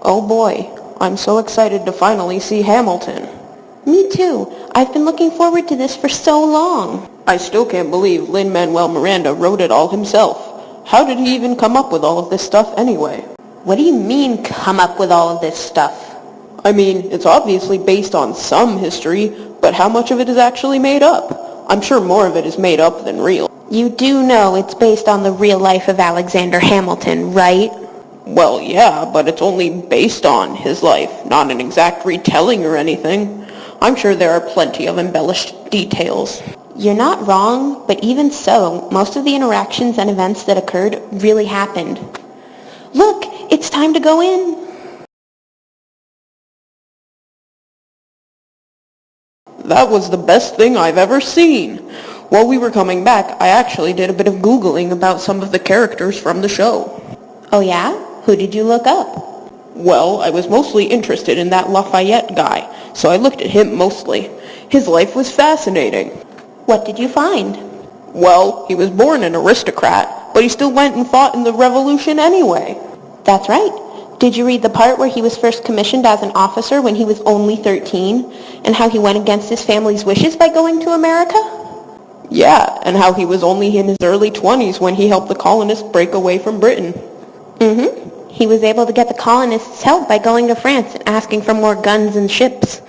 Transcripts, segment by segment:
Oh boy, I'm so excited to finally see Hamilton. Me too. I've been looking forward to this for so long. I still can't believe Lin-Manuel Miranda wrote it all himself. How did he even come up with all of this stuff anyway? What do you mean, come up with all of this stuff? I mean, it's obviously based on some history, but how much of it is actually made up? I'm sure more of it is made up than real. You do know it's based on the real life of Alexander Hamilton, right? Well, yeah, but it's only based on his life, not an exact retelling or anything. I'm sure there are plenty of embellished details. You're not wrong, but even so, most of the interactions and events that occurred really happened. Look, it's time to go in. That was the best thing I've ever seen. While we were coming back, I actually did a bit of Googling about some of the characters from the show. Oh yeah? Who did you look up? Well, I was mostly interested in that Lafayette guy, so I looked at him mostly. His life was fascinating. What did you find? Well, he was born an aristocrat, but he still went and fought in the Revolution anyway. That's right. Did you read the part where he was first commissioned as an officer when he was only 13, and how he went against his family's wishes by going to America? Yeah, and how he was only in his early 20s when he helped the colonists break away from Britain. Mm-hmm. He was able to get the colonists' help by going to France and asking for more guns and ships.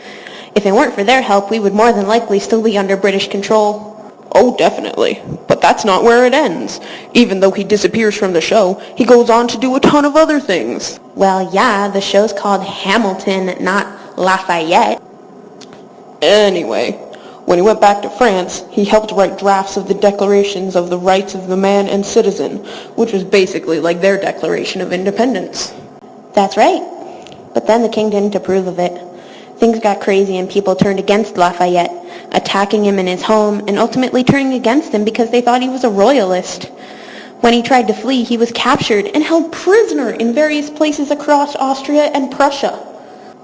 If it weren't for their help, we would more than likely still be under British control. Oh, definitely. But that's not where it ends. Even though he disappears from the show, he goes on to do a ton of other things. Well, yeah, the show's called Hamilton, not Lafayette. Anyway, when he went back to France, he helped write drafts of the Declarations of the Rights of the Man and Citizen, which was basically like their Declaration of Independence. That's right. But then the king didn't approve of it. Things got crazy and people turned against Lafayette, attacking him in his home and ultimately turning against him because they thought he was a royalist. When he tried to flee, he was captured and held prisoner in various places across Austria and Prussia.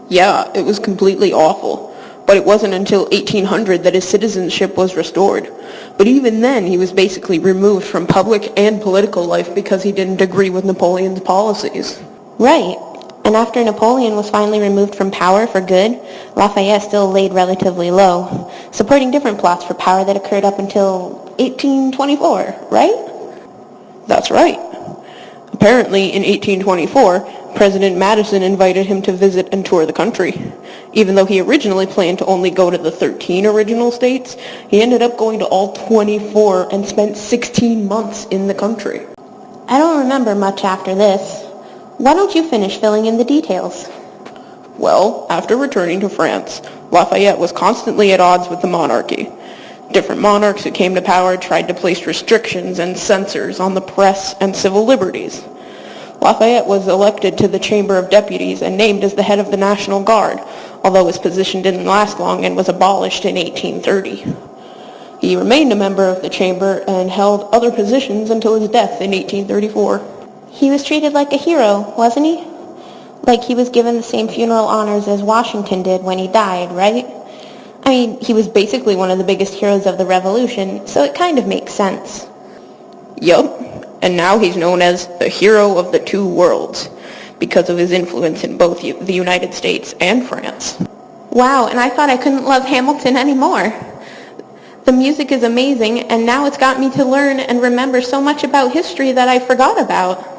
Yeah, it was completely awful. But it wasn't until 1800 that his citizenship was restored. But even then, he was basically removed from public and political life because he didn't agree with Napoleon's policies. Right. And after Napoleon was finally removed from power for good, Lafayette still laid relatively low, supporting different plots for power that occurred up until 1824, right? That's right. Apparently, in 1824, President Madison invited him to visit and tour the country. Even though he originally planned to only go to the 13 original states, he ended up going to all 24 and spent 16 months in the country. I don't remember much after this. Why don't you finish filling in the details? Well, after returning to France, Lafayette was constantly at odds with the monarchy. Different monarchs who came to power tried to place restrictions and censors on the press and civil liberties. Lafayette was elected to the Chamber of Deputies and named as the head of the National Guard, although his position didn't last long and was abolished in 1830. He remained a member of the chamber and held other positions until his death in 1834. He was treated like a hero, wasn't he? Like he was given the same funeral honors as Washington did when he died, right? I mean, he was basically one of the biggest heroes of the Revolution, so it kind of makes sense. Yup, and now he's known as the hero of the two worlds, because of his influence in both the United States and France. Wow, and I thought I couldn't love Hamilton anymore. The music is amazing, and now it's got me to learn and remember so much about history that I forgot about.